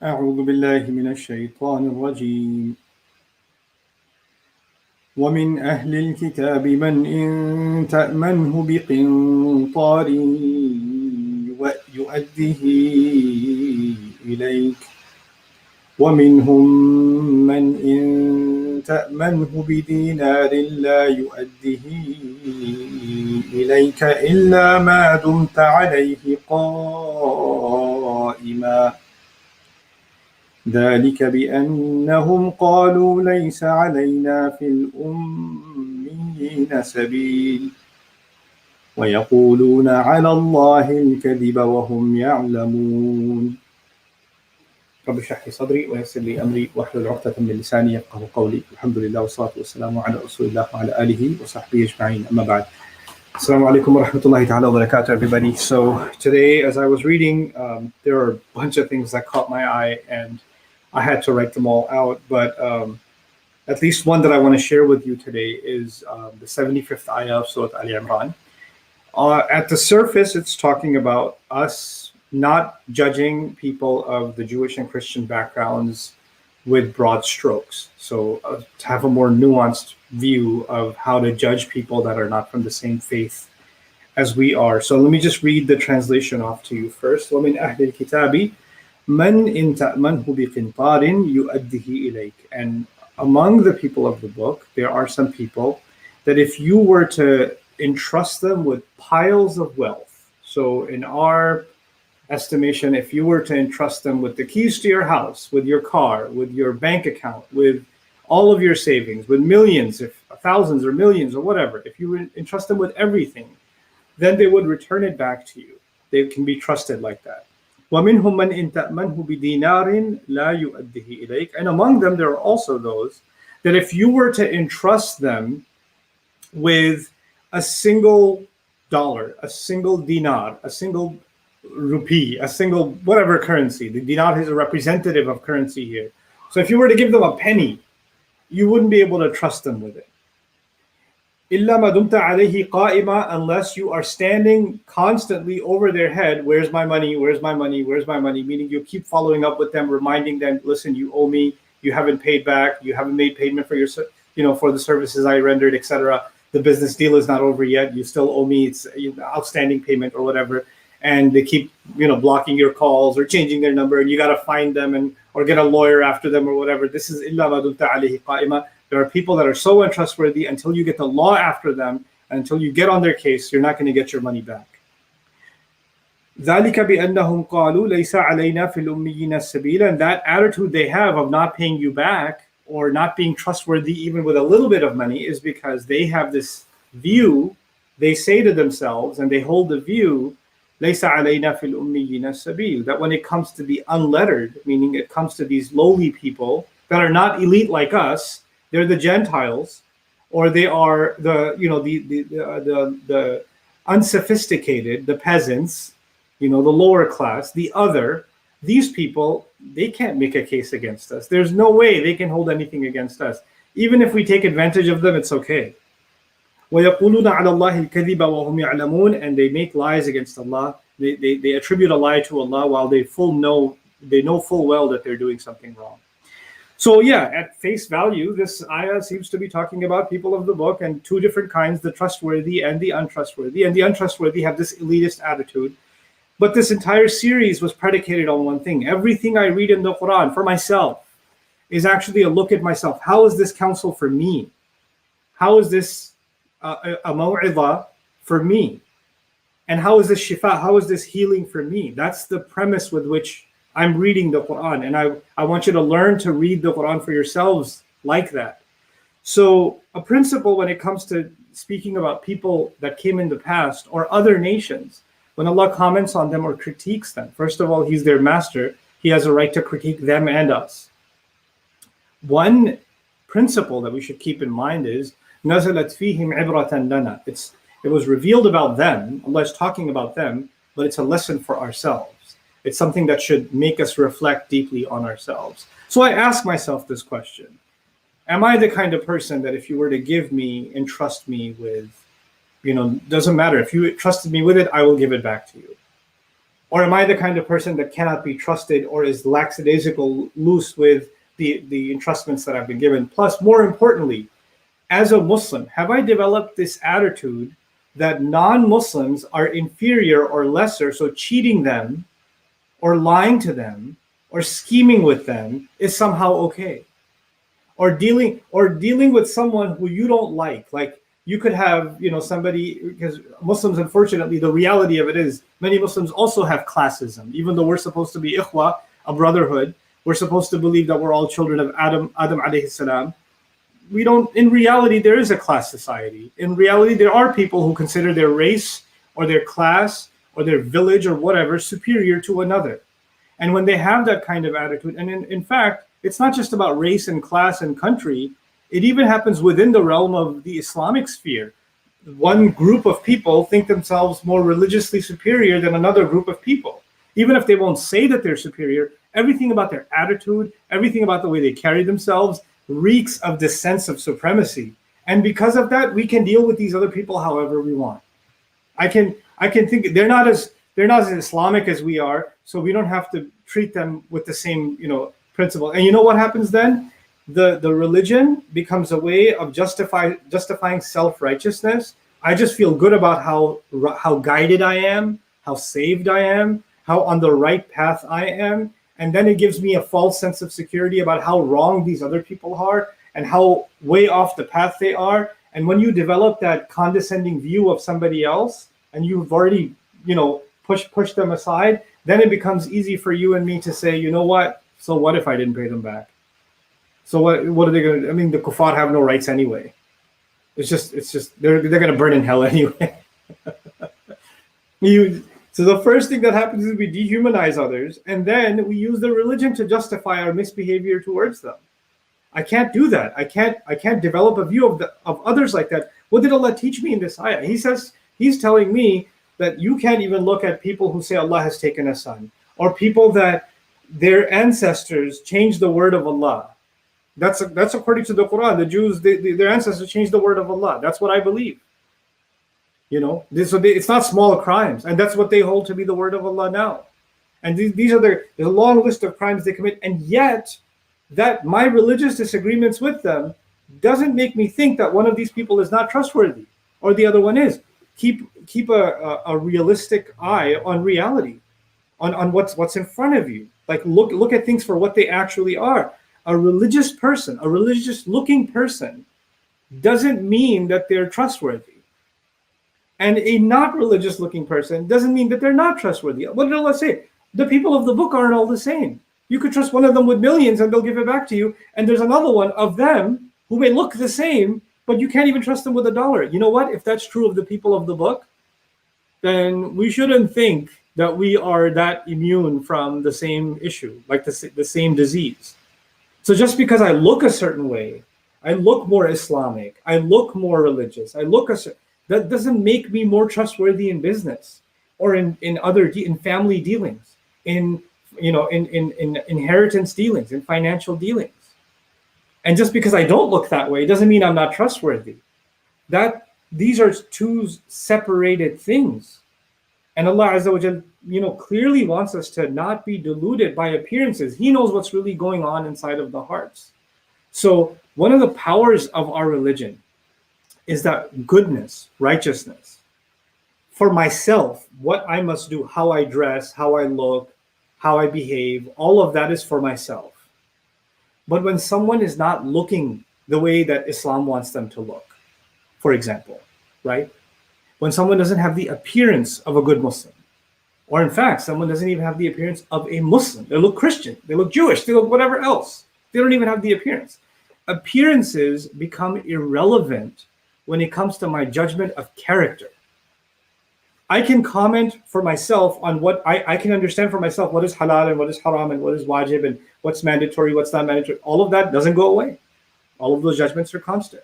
أعوذ بالله من الشيطان الرجيم ومن أهل الكتاب من إن تأمنه بقنطار يؤده إليك ومنهم من إن تأمنه بدينار لا يؤده إليك إلا ما دمت عليه قائما ذلك بأنهم قالوا ليس علينا في الأميين سبيل ويقولون على الله الكذب وهم يعلمون رب اشرح لي صدري ويسر لي أمري واحلل عقدة من لساني يفقهوا قولي الحمد لله والصلاة والسلام على رسول الله وعلى آله وصحبه أجمعين أما بعد Assalamu alaikum wa rahmatullahi ta'ala wa barakatuh, everybody. So today, as I was reading, there are a bunch of things that caught my eye, and I had to write them all out. But at least one that I want to share with you today is the 75th ayah of Surah Al-Imran. At the surface, it's talking about us not judging people of the Jewish and Christian backgrounds with broad strokes. So to have a more nuanced view of how to judge people that are not from the same faith as we are. So let me just read the translation off to you first. وَمِنْ أَهْلِ الْكِتَابِ مَنْ إِنْ تَأْمَنْهُ بِقِنْطَارٍ يُؤَدِّهِ إِلَيْكَ. And among the people of the book, there are some people that if you were to entrust them with piles of wealth, so in our estimation, if you were to entrust them with the keys to your house, with your car, with your bank account, with all of your savings, with millions, if thousands or millions or whatever, if you entrust them with everything, then they would return it back to you. They can be trusted like that. وَمِنْهُمْ مَنْ إِنْ تَأْمَنْهُ بِدِينَارٍ لَا يُؤَدِّهِ إِلَيْكَ. And among them, there are also those that if you were to entrust them with a single dollar, a single dinar, a single rupee, a single whatever currency, the dinar is a representative of currency here. So if you were to give them a penny, you wouldn't be able to trust them with it. إِلَّا مَا دُمْتَ عَلَيْهِ قَائِمًا, unless you are standing constantly over their head, where's my money, where's my money, where's my money, meaning you keep following up with them, reminding them, listen, you owe me, you haven't paid back, you haven't made payment for your, for the services I rendered, etc. The business deal is not over yet, you still owe me, it's outstanding payment or whatever. And they keep, blocking your calls or changing their number, and you got to find them or get a lawyer after them or whatever. This is إِلَّا مَا دُمْتَ عَلَيْهِ قَائِمًا. There are people that are so untrustworthy until you get the law after them, and until you get on their case, you're not going to get your money back. ذَلِكَ بِأَنَّهُمْ قَالُوا لَيْسَ عَلَيْنَا فِي الْأُمِّيِّينَ سَبِيلًا. And that attitude they have of not paying you back or not being trustworthy even with a little bit of money is because they have this view, they say to themselves, and they hold the view, لَيْسَ عَلَيْنَا فِي الْأُمِّيِّينَ سَبِيلٌ, that when it comes to the unlettered, meaning it comes to these lowly people that are not elite like us, they're the Gentiles, or they are the unsophisticated, the peasants, the lower class, the other. These people, they can't make a case against us. There's no way they can hold anything against us. Even if we take advantage of them, it's okay. وَيَقُولُونَ عَلَى اللَّهِ الْكَذِبَ وَهُمْ يَعْلَمُونَ. And they make lies against Allah. They attribute a lie to Allah while they know full well that they're doing something wrong. So yeah, at face value, this ayah seems to be talking about people of the book and two different kinds, the trustworthy and the untrustworthy. And the untrustworthy have this elitist attitude. But this entire series was predicated on one thing. Everything I read in the Quran for myself is actually a look at myself. How is this counsel for me? How is this a maw'idah for me? And how is this shifa? How is this healing for me? That's the premise with which I'm reading the Quran. And I want you to learn to read the Quran for yourselves like that. So a principle when it comes to speaking about people that came in the past or other nations, when Allah comments on them or critiques them, first of all, He's their master. He has a right to critique them and us. One principle that we should keep in mind is نَزَلَتْ فِيهِمْ عِبْرَةً لَنَا. It was revealed about them. Allah is talking about them, but it's a lesson for ourselves. It's something that should make us reflect deeply on ourselves. So I ask myself this question. Am I the kind of person that if you were to give me and trust me with, doesn't matter. If you trusted me with it, I will give it back to you. Or am I the kind of person that cannot be trusted or is lackadaisical, loose with the entrustments that I've been given? Plus, more importantly, as a Muslim, have I developed this attitude that non-Muslims are inferior or lesser, so cheating them or lying to them or scheming with them is somehow okay? Or dealing with someone who you don't like you could have, somebody, because Muslims, unfortunately, the reality of it is many Muslims also have classism. Even though we're supposed to be ikhwa, a brotherhood, we're supposed to believe that we're all children of Adam alayhi salam. We don't, in reality, there is a class society. In reality, there are people who consider their race or their class or their village or whatever superior to another. And when they have that kind of attitude, and in fact, it's not just about race and class and country, it even happens within the realm of the Islamic sphere. One group of people think themselves more religiously superior than another group of people. Even if they won't say that they're superior, everything about their attitude, everything about the way they carry themselves reeks of this sense of supremacy. And because of that, we can deal with these other people however we want. I can think they're not as Islamic as we are, so we don't have to treat them with the same, principle. And you know what happens then? The religion becomes a way of justifying self-righteousness. I just feel good about how guided I am, how saved I am, how on the right path I am. And then it gives me a false sense of security about how wrong these other people are and how way off the path they are. And when you develop that condescending view of somebody else and you've already, pushed them aside, then it becomes easy for you and me to say, you know what? So what if I didn't pay them back? So what are they going to? I mean, the kufar have no rights anyway. It's just they're going to burn in hell anyway. So the first thing that happens is we dehumanize others, and then we use the religion to justify our misbehavior towards them. I can't do that. I can't develop a view of others like that. What did Allah teach me in this ayah? He's telling me that you can't even look at people who say Allah has taken a son, or people that their ancestors changed the word of Allah. That's according to the Quran. The Jews, their ancestors changed the word of Allah. That's what I believe. It's not small crimes, and that's what they hold to be the word of Allah now. And these are there's a long list of crimes they commit, and yet that my religious disagreements with them doesn't make me think that one of these people is not trustworthy or the other one is. Keep a realistic eye on reality, on what's in front of you. Like look at things for what they actually are. A religious person, a religious looking person, doesn't mean that they're trustworthy. And a not religious looking person doesn't mean that they're not trustworthy. What did Allah say? The people of the book aren't all the same. You could trust one of them with millions and they'll give it back to you. And there's another one of them who may look the same, but you can't even trust them with $1. You know what? If that's true of the people of the book, then we shouldn't think that we are that immune from the same issue, like the same disease. So just because I look a certain way, I look more Islamic, I look more religious, that doesn't make me more trustworthy in business or in family dealings, in inheritance dealings, in financial dealings. And just because I don't look that way doesn't mean I'm not trustworthy. These are two separated things. And Allah Azza wa Jal, clearly wants us to not be deluded by appearances. He knows what's really going on inside of the hearts. So one of the powers of our religion is that goodness, righteousness. For myself, what I must do, how I dress, how I look, how I behave, all of that is for myself. But when someone is not looking the way that Islam wants them to look, for example, right? When someone doesn't have the appearance of a good Muslim, or in fact, someone doesn't even have the appearance of a Muslim. They look Christian, they look Jewish, they look whatever else. They don't even have the appearance. Appearances become irrelevant when it comes to my judgment of character. I can comment for myself on what I can understand for myself what is halal and what is haram and what is wajib and what's mandatory, what's not mandatory. All of that doesn't go away. All of those judgments are constant.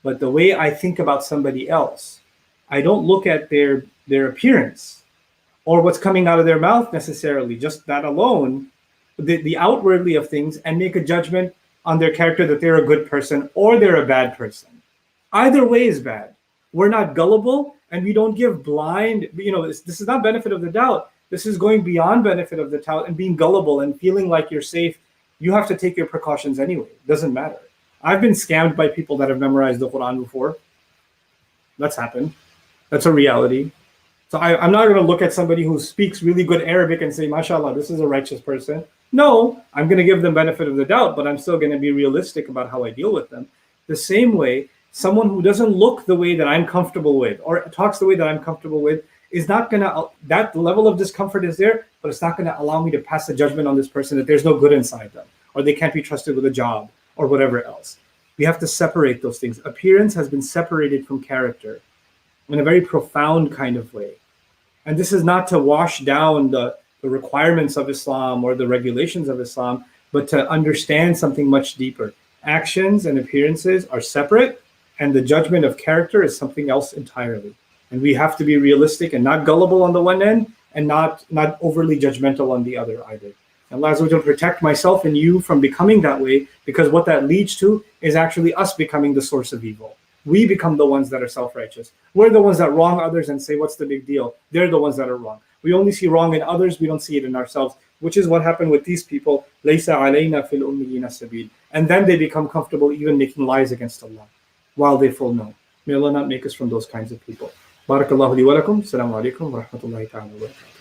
But the way I think about somebody else, I don't look at their appearance or what's coming out of their mouth necessarily, just that alone, the outwardly of things, and make a judgment on their character that they're a good person or they're a bad person. Either way is bad. We're not gullible, and we don't give blind, this is not benefit of the doubt. This is going beyond benefit of the doubt and being gullible and feeling like you're safe. You have to take your precautions anyway. It doesn't matter. I've been scammed by people that have memorized the Quran before. That's happened. That's a reality. So I'm not going to look at somebody who speaks really good Arabic and say, mashallah, this is a righteous person. No, I'm going to give them benefit of the doubt, but I'm still going to be realistic about how I deal with them. The same way, someone who doesn't look the way that I'm comfortable with or talks the way that I'm comfortable with is not going to, that level of discomfort is there, but it's not going to allow me to pass a judgment on this person that there's no good inside them, or they can't be trusted with a job or whatever else. We have to separate those things. Appearance has been separated from character in a very profound kind of way. And this is not to wash down the requirements of Islam or the regulations of Islam, but to understand something much deeper. Actions and appearances are separate, and the judgment of character is something else entirely. And we have to be realistic and not gullible on the one end, and not overly judgmental on the other either. Allah Azza wa Jalla protect myself and you from becoming that way, because what that leads to is actually us becoming the source of evil. We become the ones that are self-righteous. We're the ones that wrong others and say, what's the big deal? They're the ones that are wrong. We only see wrong in others, we don't see it in ourselves, which is what happened with these people. لَيْسَ عَلَيْنَا فِي الْأُمِّيِّينَ سَبِيلٌ. And then they become comfortable even making lies against Allah while they full know. May Allah not make us from those kinds of people. Barakallahu li wa lakum. Assalamu alaikum wa rahmatullahi ta'ala wa barakatuh.